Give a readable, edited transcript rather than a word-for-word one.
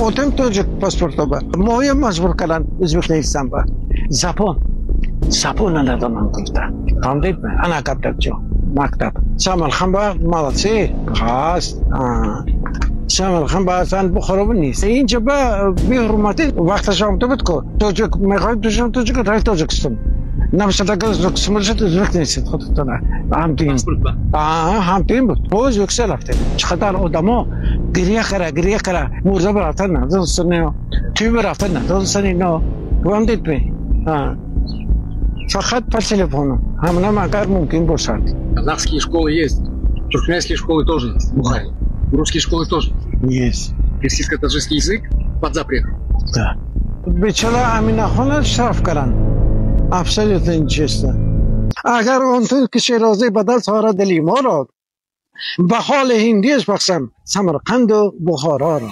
اوتم توجک پاسپورت با مایم مجبور کردن ازبک نیستم با زبان ندارم گفتن فهمدید انا کتاب جو مکتب شامل خنبا مالسی خواست شامل خنبا اصلا بخورم نیست اینجا با بی‌حرمتی وقت شام تو بتکو توجک میخواید توجک توجک رای توجک استم نمیشه تاگز سمرشت ازبک نیست خودت نه هم تیم بود باز یکسل هفته چقدر آدما گریه کرده مرده براتن نه دوستان نه توی براتن نه دوستان نه فهمدید می فقط по телефону همنا اگر ممکن باشد казахские школы есть туркменские школы тоже бухали русские школы тоже есть персидско-таджикский язык под запретом да بیچاره امینه خانه شرف کردن абсолютно нечестно اگر اون تو که شیرازی بدل ساره دلی ما را به حال هندیش بخشم سمرقند و بخارا را